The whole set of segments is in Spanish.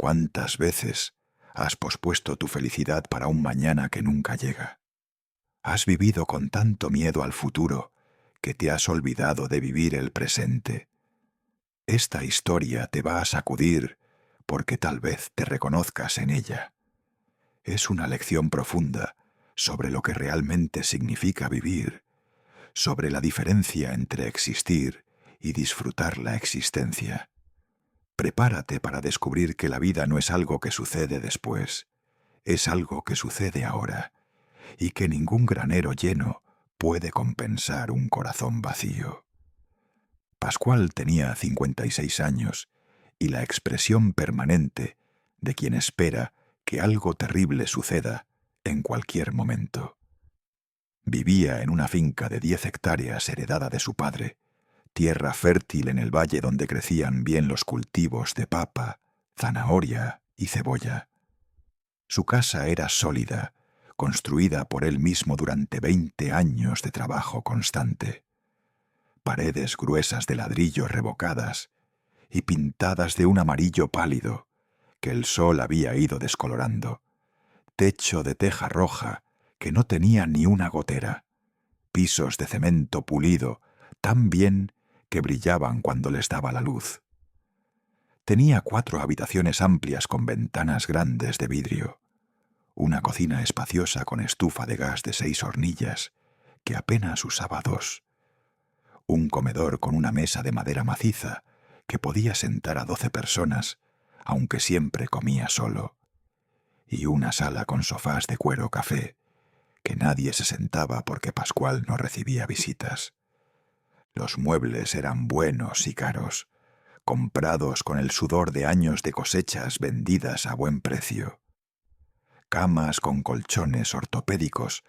¿Cuántas veces has pospuesto tu felicidad para un mañana que nunca llega? Has vivido con tanto miedo al futuro que te has olvidado de vivir el presente. Esta historia te va a sacudir porque tal vez te reconozcas en ella. Es una lección profunda sobre lo que realmente significa vivir, sobre la diferencia entre existir y disfrutar la existencia. Prepárate para descubrir que la vida no es algo que sucede después, es algo que sucede ahora, y que ningún granero lleno puede compensar un corazón vacío. Pascual tenía 56 años y la expresión permanente de quien espera que algo terrible suceda en cualquier momento. Vivía en una finca de 10 hectáreas heredada de su padre, tierra fértil en el valle donde crecían bien los cultivos de papa, zanahoria y cebolla. Su casa era sólida, construida por él mismo durante 20 años de trabajo constante. Paredes gruesas de ladrillo revocadas y pintadas de un amarillo pálido que el sol había ido descolorando. Techo de teja roja que no tenía ni una gotera. Pisos de cemento pulido tan bien que brillaban cuando les daba la luz. Tenía 4 habitaciones amplias con ventanas grandes de vidrio. Una cocina espaciosa con estufa de gas de 6 hornillas, que apenas usaba 2. Un comedor con una mesa de madera maciza, que podía sentar a 12 personas, aunque siempre comía solo. Y una sala con sofás de cuero café, que nadie se sentaba porque Pascual no recibía visitas. Los muebles eran buenos y caros, comprados con el sudor de años de cosechas vendidas a buen precio. Camas con colchones ortopédicos,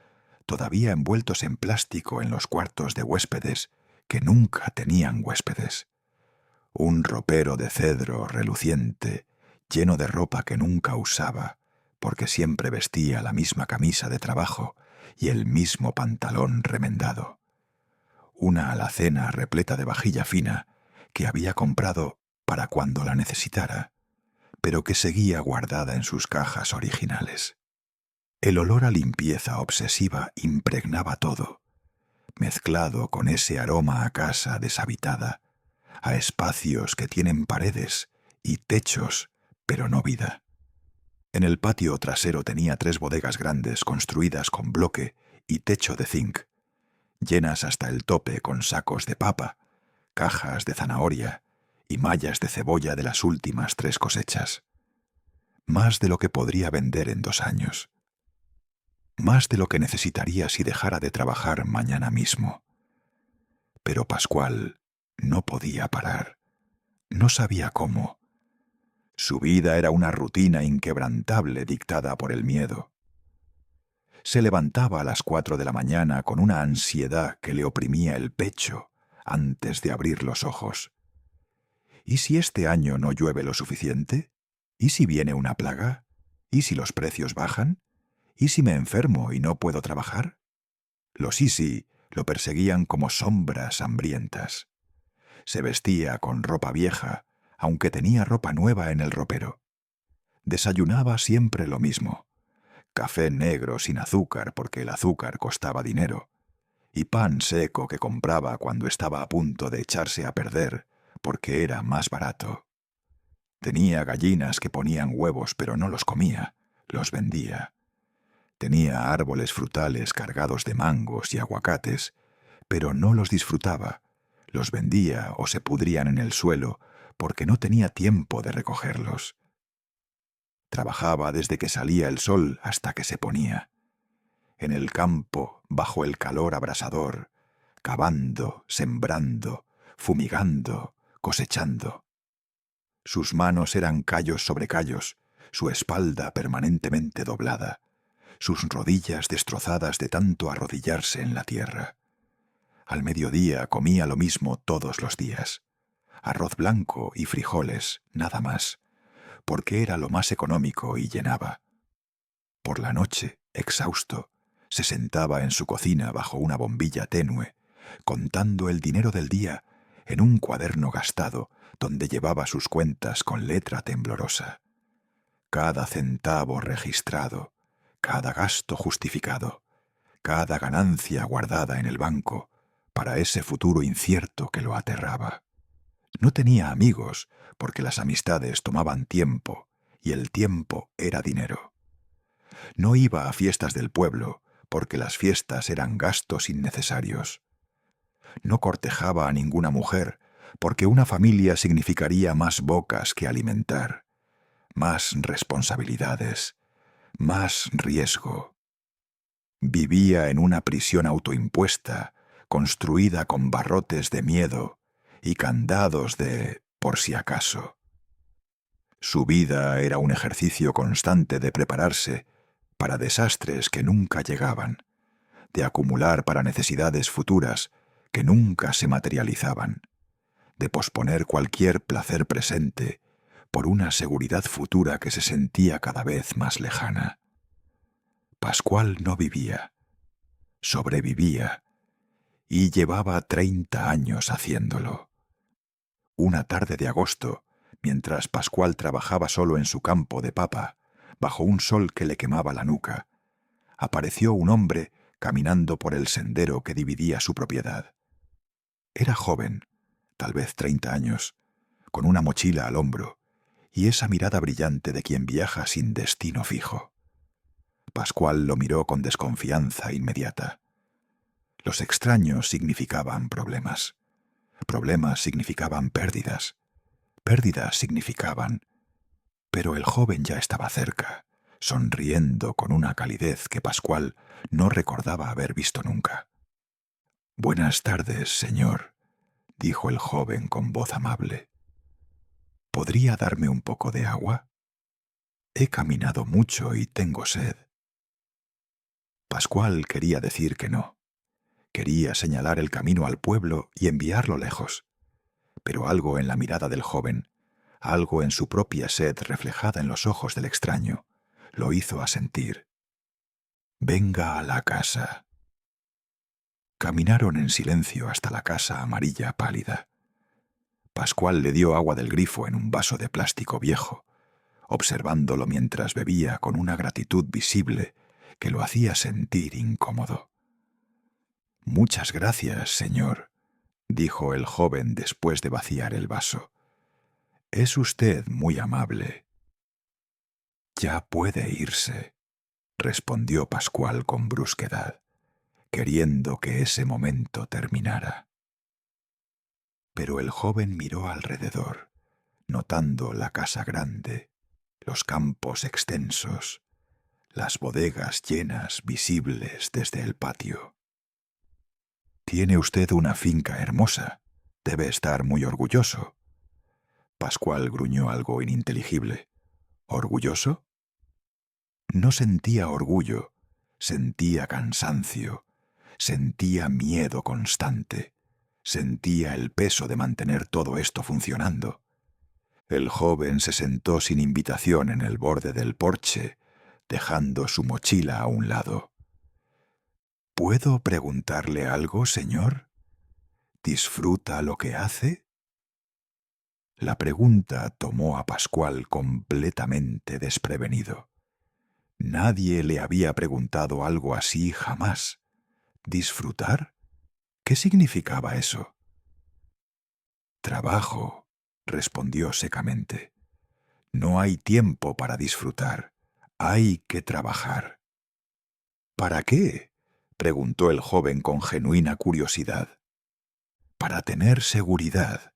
todavía envueltos en plástico en los cuartos de huéspedes que nunca tenían huéspedes. Un ropero de cedro reluciente, lleno de ropa que nunca usaba, porque siempre vestía la misma camisa de trabajo y el mismo pantalón remendado. Una alacena repleta de vajilla fina que había comprado para cuando la necesitara, pero que seguía guardada en sus cajas originales. El olor a limpieza obsesiva impregnaba todo, mezclado con ese aroma a casa deshabitada, a espacios que tienen paredes y techos, pero no vida. En el patio trasero tenía 3 bodegas grandes construidas con bloque y techo de zinc, llenas hasta el tope con sacos de papa, cajas de zanahoria y mallas de cebolla de las últimas 3 cosechas. Más de lo que podría vender en 2 años. Más de lo que necesitaría si dejara de trabajar mañana mismo. Pero Pascual no podía parar. No sabía cómo. Su vida era una rutina inquebrantable dictada por el miedo. Se levantaba a las 4 de la mañana con una ansiedad que le oprimía el pecho antes de abrir los ojos. ¿Y si este año no llueve lo suficiente? ¿Y si viene una plaga? ¿Y si los precios bajan? ¿Y si me enfermo y no puedo trabajar? Los «y si» lo perseguían como sombras hambrientas. Se vestía con ropa vieja, aunque tenía ropa nueva en el ropero. Desayunaba siempre lo mismo. Café negro sin azúcar porque el azúcar costaba dinero, y pan seco que compraba cuando estaba a punto de echarse a perder porque era más barato. Tenía gallinas que ponían huevos pero no los comía, los vendía. Tenía árboles frutales cargados de mangos y aguacates, pero no los disfrutaba, los vendía o se pudrían en el suelo porque no tenía tiempo de recogerlos. Trabajaba desde que salía el sol hasta que se ponía. En el campo, bajo el calor abrasador, cavando, sembrando, fumigando, cosechando. Sus manos eran callos sobre callos, su espalda permanentemente doblada, sus rodillas destrozadas de tanto arrodillarse en la tierra. Al mediodía comía lo mismo todos los días. Arroz blanco y frijoles, nada más, porque era lo más económico y llenaba. Por la noche, exhausto, se sentaba en su cocina bajo una bombilla tenue, contando el dinero del día en un cuaderno gastado donde llevaba sus cuentas con letra temblorosa. cada centavo registrado, cada gasto justificado, cada ganancia guardada en el banco para ese futuro incierto que lo aterraba. No tenía amigos porque las amistades tomaban tiempo y el tiempo era dinero. No iba a fiestas del pueblo porque las fiestas eran gastos innecesarios. No cortejaba a ninguna mujer porque una familia significaría más bocas que alimentar, más responsabilidades, más riesgo. Vivía en una prisión autoimpuesta, construida con barrotes de miedo y candados de por si acaso. Su vida era un ejercicio constante de prepararse para desastres que nunca llegaban, de acumular para necesidades futuras que nunca se materializaban, de posponer cualquier placer presente por una seguridad futura que se sentía cada vez más lejana. Pascual no vivía, sobrevivía, y llevaba 30 años haciéndolo. Una tarde de agosto, mientras Pascual trabajaba solo en su campo de papa, bajo un sol que le quemaba la nuca, apareció un hombre caminando por el sendero que dividía su propiedad. Era joven, tal vez 30 años, con una mochila al hombro y esa mirada brillante de quien viaja sin destino fijo. Pascual lo miró con desconfianza inmediata. Los extraños significaban problemas. Problemas significaban pérdidas. Pérdidas significaban... Pero el joven ya estaba cerca, sonriendo con una calidez que Pascual no recordaba haber visto nunca. «Buenas tardes, señor», dijo el joven con voz amable. «¿Podría darme un poco de agua? He caminado mucho y tengo sed». Pascual quería decir que no. Quería señalar el camino al pueblo y enviarlo lejos. Pero algo en la mirada del joven, algo en su propia sed reflejada en los ojos del extraño, lo hizo asentir. «Venga a la casa». Caminaron en silencio hasta la casa amarilla pálida. Pascual le dio agua del grifo en un vaso de plástico viejo, observándolo mientras bebía con una gratitud visible que lo hacía sentir incómodo. «Muchas gracias, señor», dijo el joven después de vaciar el vaso. «Es usted muy amable». «Ya puede irse», respondió Pascual con brusquedad, queriendo que ese momento terminara. Pero el joven miró alrededor, notando la casa grande, los campos extensos, las bodegas llenas visibles desde el patio. «Tiene usted una finca hermosa. Debe estar muy orgulloso». Pascual gruñó algo ininteligible. ¿Orgulloso? No sentía orgullo, sentía cansancio, sentía miedo constante, sentía el peso de mantener todo esto funcionando. El joven se sentó sin invitación en el borde del porche, dejando su mochila a un lado. «¿Puedo preguntarle algo, señor? ¿Disfruta lo que hace?» La pregunta tomó a Pascual completamente desprevenido. Nadie le había preguntado algo así jamás. ¿Disfrutar? ¿Qué significaba eso? «Trabajo», respondió secamente. «No hay tiempo para disfrutar. Hay que trabajar». «¿Para qué?», preguntó el joven con genuina curiosidad. «Para tener seguridad,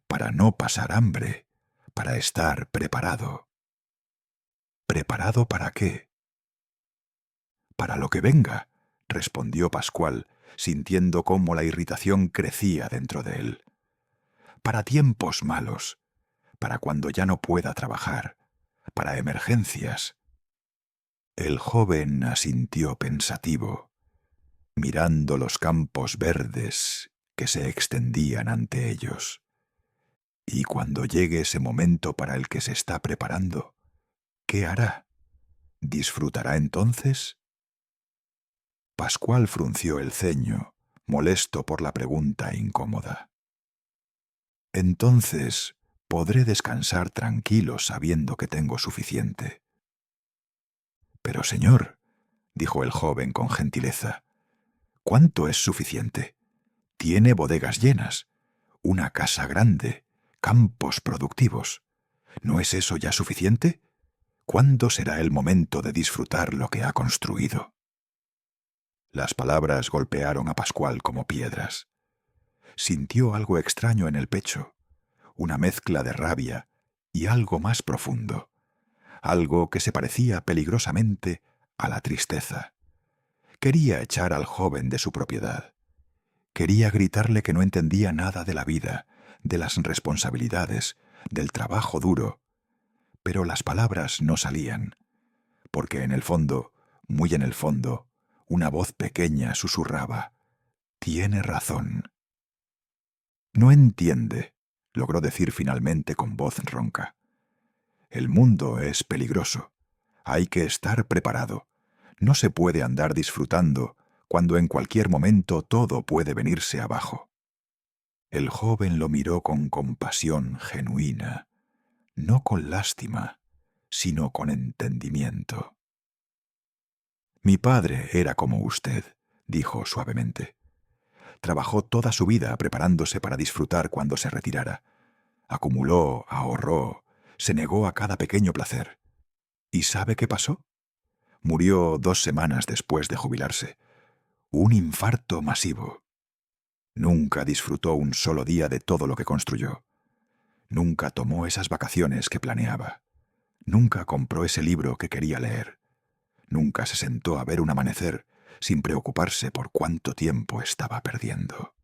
para no pasar hambre, para estar preparado». «¿Preparado para qué?» «Para lo que venga», respondió Pascual, sintiendo cómo la irritación crecía dentro de él. «Para tiempos malos, para cuando ya no pueda trabajar, para emergencias». El joven asintió pensativo, mirando los campos verdes que se extendían ante ellos. «Y cuando llegue ese momento para el que se está preparando, ¿qué hará? ¿Disfrutará entonces?» Pascual frunció el ceño, molesto por la pregunta incómoda. «Entonces podré descansar tranquilo sabiendo que tengo suficiente. Pero, señor, dijo el joven con gentileza, ¿cuánto es suficiente? Tiene bodegas llenas, una casa grande, campos productivos. ¿No es eso ya suficiente? ¿Cuándo será el momento de disfrutar lo que ha construido? Las palabras golpearon a Pascual como piedras. Sintió algo extraño en el pecho, una mezcla de rabia y algo más profundo, algo que se parecía peligrosamente a la tristeza. Quería echar al joven de su propiedad. Quería gritarle que no entendía nada de la vida, de las responsabilidades, del trabajo duro, pero las palabras no salían, porque en el fondo, muy en el fondo, una voz pequeña susurraba: «Tiene razón». «No entiende», logró decir finalmente con voz ronca. «El mundo es peligroso. Hay que estar preparado. No se puede andar disfrutando cuando en cualquier momento todo puede venirse abajo». El joven lo miró con compasión genuina, no con lástima, sino con entendimiento. «Mi padre era como usted», dijo suavemente. «Trabajó toda su vida preparándose para disfrutar cuando se retirara. Acumuló, ahorró, se negó a cada pequeño placer. ¿Y sabe qué pasó? Murió 2 semanas después de jubilarse. Un infarto masivo. Nunca disfrutó un solo día de todo lo que construyó. Nunca tomó esas vacaciones que planeaba. Nunca compró ese libro que quería leer. Nunca se sentó a ver un amanecer sin preocuparse por cuánto tiempo estaba perdiendo.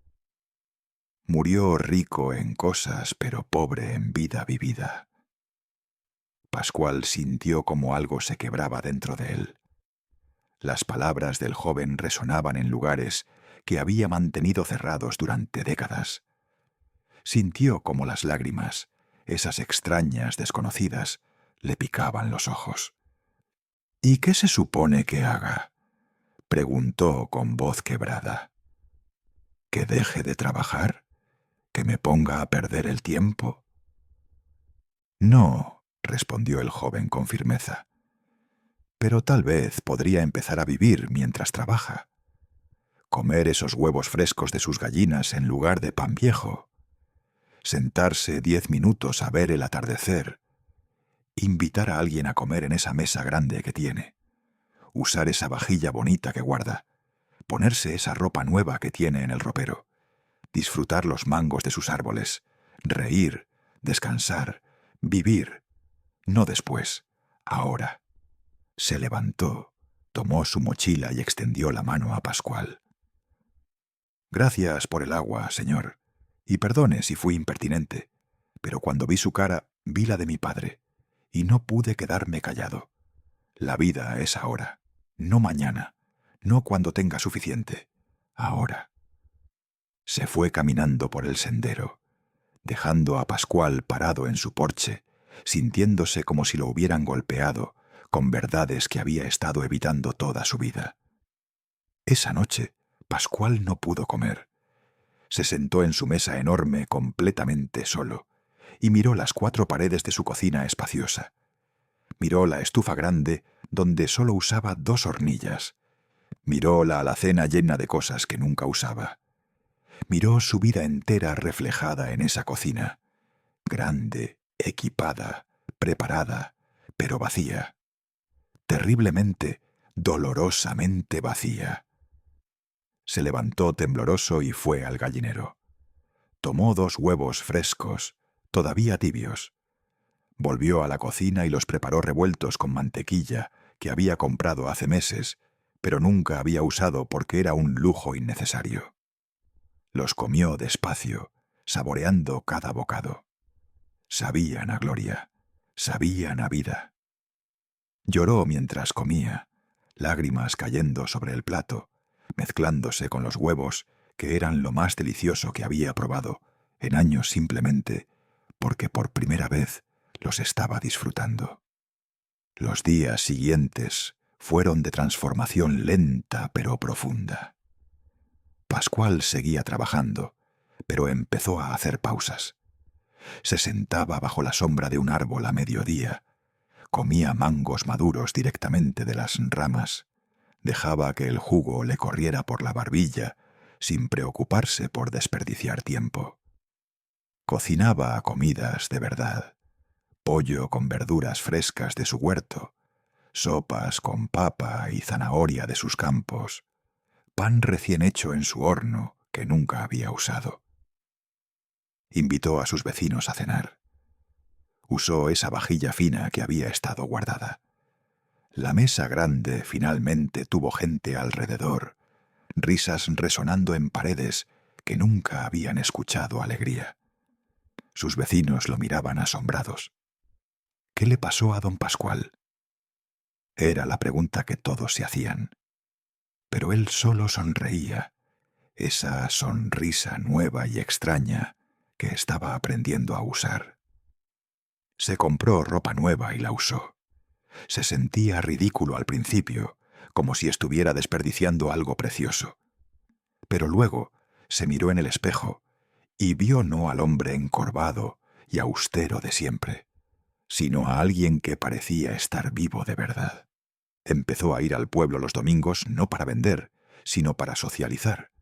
Murió rico en cosas, pero pobre en vida vivida». Pascual sintió como algo se quebraba dentro de él. Las palabras del joven resonaban en lugares que había mantenido cerrados durante décadas. Sintió como las lágrimas, esas extrañas, desconocidas, le picaban los ojos. «¿Y qué se supone que haga?», preguntó con voz quebrada. «¿Que deje de trabajar? ¿Que me ponga a perder el tiempo?». «No», respondió el joven con firmeza. «Pero tal vez podría empezar a vivir mientras trabaja. Comer esos huevos frescos de sus gallinas en lugar de pan viejo. Sentarse 10 minutos a ver el atardecer. Invitar a alguien a comer en esa mesa grande que tiene. Usar esa vajilla bonita que guarda. Ponerse esa ropa nueva que tiene en el ropero. Disfrutar los mangos de sus árboles. Reír, descansar, vivir. No después, ahora». Se levantó, tomó su mochila y extendió la mano a Pascual. «Gracias por el agua, señor, y perdone si fui impertinente, pero cuando vi su cara, vi la de mi padre, y no pude quedarme callado. La vida es ahora, no mañana, no cuando tenga suficiente, ahora». Se fue caminando por el sendero, dejando a Pascual parado en su porche, sintiéndose como si lo hubieran golpeado con verdades que había estado evitando toda su vida. Esa noche, Pascual no pudo comer. Se sentó en su mesa enorme completamente solo y miró las 4 paredes de su cocina espaciosa. Miró la estufa grande donde solo usaba 2 hornillas. Miró la alacena llena de cosas que nunca usaba. Miró su vida entera reflejada en esa cocina, grande, equipada, preparada, pero vacía. Terriblemente, dolorosamente vacía. Se levantó tembloroso y fue al gallinero. Tomó 2 huevos frescos, todavía tibios. Volvió a la cocina y los preparó revueltos con mantequilla que había comprado hace meses, pero nunca había usado porque era un lujo innecesario. Los comió despacio, saboreando cada bocado. Sabían a gloria, sabían a vida. Lloró mientras comía, lágrimas cayendo sobre el plato, mezclándose con los huevos, que eran lo más delicioso que había probado en años simplemente porque por primera vez los estaba disfrutando. Los días siguientes fueron de transformación lenta pero profunda. Pascual seguía trabajando, pero empezó a hacer pausas. Se sentaba bajo la sombra de un árbol a mediodía, comía mangos maduros directamente de las ramas, dejaba que el jugo le corriera por la barbilla sin preocuparse por desperdiciar tiempo. Cocinaba comidas de verdad, pollo con verduras frescas de su huerto, sopas con papa y zanahoria de sus campos, pan recién hecho en su horno que nunca había usado. Invitó a sus vecinos a cenar. Usó esa vajilla fina que había estado guardada. La mesa grande finalmente tuvo gente alrededor, risas resonando en paredes que nunca habían escuchado alegría. Sus vecinos lo miraban asombrados. ¿Qué le pasó a don Pascual? Era la pregunta que todos se hacían. Pero él solo sonreía, esa sonrisa nueva y extraña que estaba aprendiendo a usar. Se compró ropa nueva y la usó. Se sentía ridículo al principio, como si estuviera desperdiciando algo precioso. Pero luego se miró en el espejo y vio no al hombre encorvado y austero de siempre, sino a alguien que parecía estar vivo de verdad. Empezó a ir al pueblo los domingos no para vender, sino para socializar.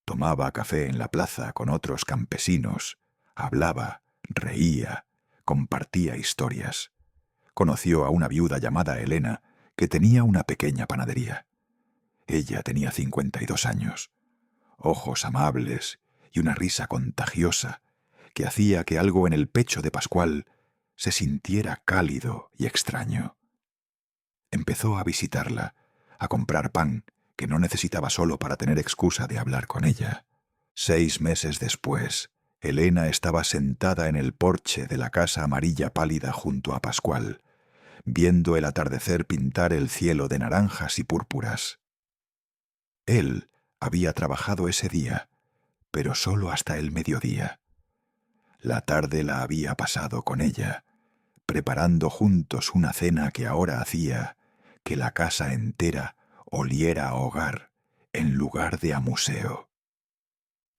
Tomaba café en la plaza con otros campesinos, hablaba, reía, compartía historias. Conoció a una viuda llamada Elena, que tenía una pequeña panadería. Ella tenía 52 años, ojos amables y una risa contagiosa que hacía que algo en el pecho de Pascual se sintiera cálido y extraño. Empezó a visitarla, a comprar pan, que no necesitaba solo para tener excusa de hablar con ella. 6 meses después, Elena estaba sentada en el porche de la casa amarilla pálida junto a Pascual, viendo el atardecer pintar el cielo de naranjas y púrpuras. Él había trabajado ese día, pero solo hasta el mediodía. La tarde la había pasado con ella, preparando juntos una cena que ahora hacía que la casa entera oliera a hogar en lugar de a museo.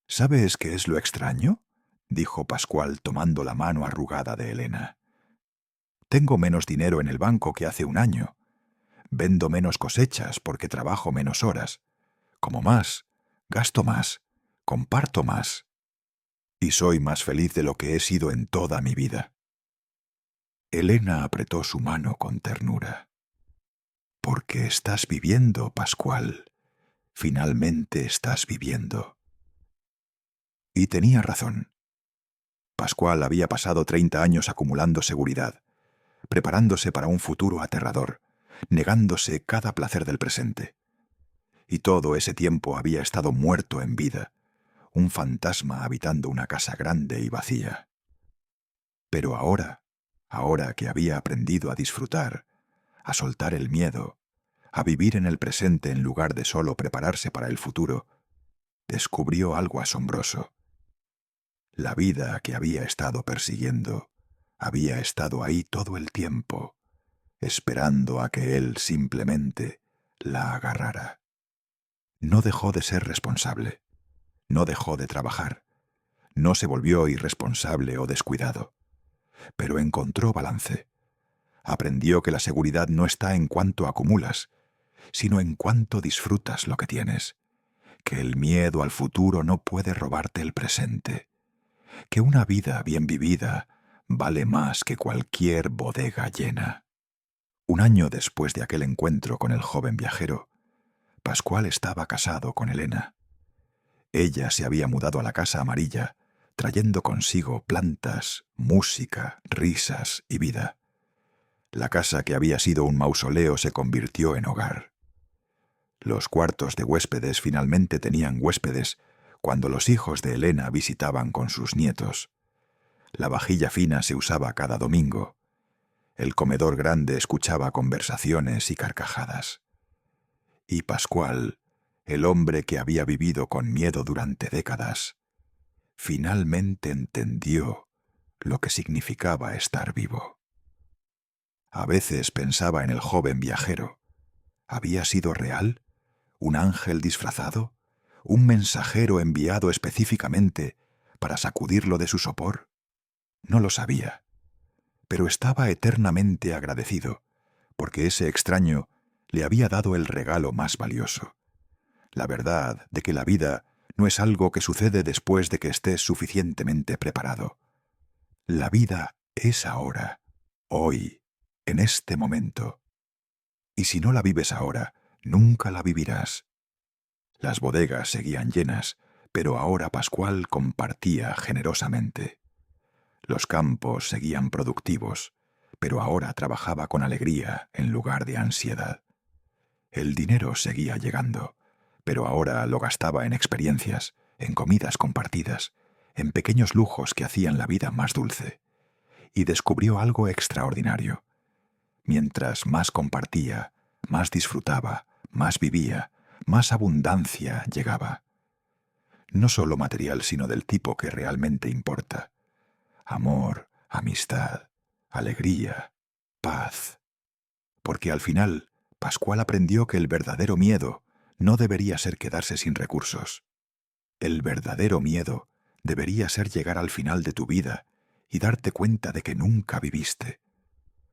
¿Sabes qué es lo extraño?, dijo Pascual tomando la mano arrugada de Elena. Tengo menos dinero en el banco que hace un año. Vendo menos cosechas porque trabajo menos horas. Como más, gasto más, comparto más. Y soy más feliz de lo que he sido en toda mi vida. Elena apretó su mano con ternura. Porque estás viviendo, Pascual. Finalmente estás viviendo. Y tenía razón. Pascual había pasado 30 años acumulando seguridad, preparándose para un futuro aterrador, negándose cada placer del presente. Y todo ese tiempo había estado muerto en vida, un fantasma habitando una casa grande y vacía. Pero ahora que había aprendido a disfrutar, a soltar el miedo, a vivir en el presente en lugar de solo prepararse para el futuro, descubrió algo asombroso. La vida que había estado persiguiendo había estado ahí todo el tiempo, esperando a que él simplemente la agarrara. No dejó de ser responsable, no dejó de trabajar, no se volvió irresponsable o descuidado, pero encontró balance. Aprendió que la seguridad no está en cuánto acumulas, sino en cuánto disfrutas lo que tienes, que el miedo al futuro no puede robarte el presente, que una vida bien vivida vale más que cualquier bodega llena. Un año después de aquel encuentro con el joven viajero, Pascual estaba casado con Elena. Ella se había mudado a la casa amarilla, trayendo consigo plantas, música, risas y vida. La casa que había sido un mausoleo se convirtió en hogar. Los cuartos de huéspedes finalmente tenían huéspedes cuando los hijos de Elena visitaban con sus nietos. La vajilla fina se usaba cada domingo. El comedor grande escuchaba conversaciones y carcajadas. Y Pascual, el hombre que había vivido con miedo durante décadas, finalmente entendió lo que significaba estar vivo. A veces pensaba en el joven viajero. ¿Había sido real? ¿Un ángel disfrazado? ¿Un mensajero enviado específicamente para sacudirlo de su sopor? No lo sabía, pero estaba eternamente agradecido, porque ese extraño le había dado el regalo más valioso: la verdad de que la vida no es algo que sucede después de que estés suficientemente preparado. La vida es ahora, hoy, en este momento. Y si no la vives ahora, nunca la vivirás. Las bodegas seguían llenas, pero ahora Pascual compartía generosamente. Los campos seguían productivos, pero ahora trabajaba con alegría en lugar de ansiedad. El dinero seguía llegando, pero ahora lo gastaba en experiencias, en comidas compartidas, en pequeños lujos que hacían la vida más dulce. Y descubrió algo extraordinario. Mientras más compartía, más disfrutaba, más vivía, más abundancia llegaba. No solo material, sino del tipo que realmente importa: amor, amistad, alegría, paz. Porque al final, Pascual aprendió que el verdadero miedo no debería ser quedarse sin recursos. El verdadero miedo debería ser llegar al final de tu vida y darte cuenta de que nunca viviste,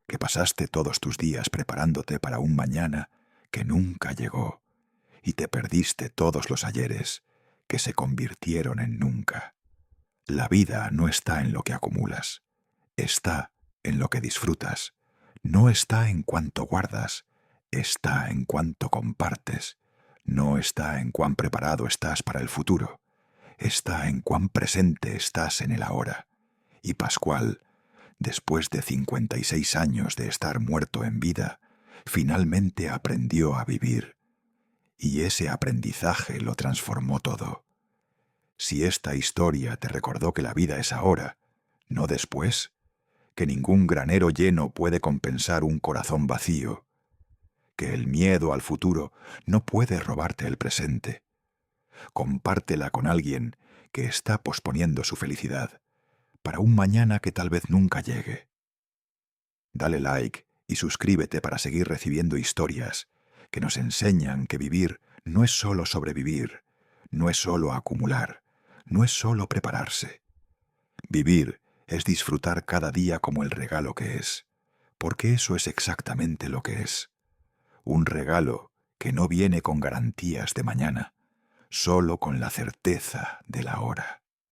que pasaste todos tus días preparándote para un mañana que nunca llegó, y te perdiste todos los ayeres que se convirtieron en nunca. La vida no está en lo que acumulas, está en lo que disfrutas. No está en cuánto guardas, está en cuánto compartes. No está en cuán preparado estás para el futuro, está en cuán presente estás en el ahora. Y Pascual, después de 56 años de estar muerto en vida, finalmente aprendió a vivir. Y ese aprendizaje lo transformó todo. Si esta historia te recordó que la vida es ahora, no después, que ningún granero lleno puede compensar un corazón vacío, que el miedo al futuro no puede robarte el presente, compártela con alguien que está posponiendo su felicidad para un mañana que tal vez nunca llegue. Dale like y suscríbete para seguir recibiendo historias que nos enseñan que vivir no es solo sobrevivir, no es solo acumular, no es solo prepararse. Vivir es disfrutar cada día como el regalo que es, porque eso es exactamente lo que es: un regalo que no viene con garantías de mañana, solo con la certeza de la hora.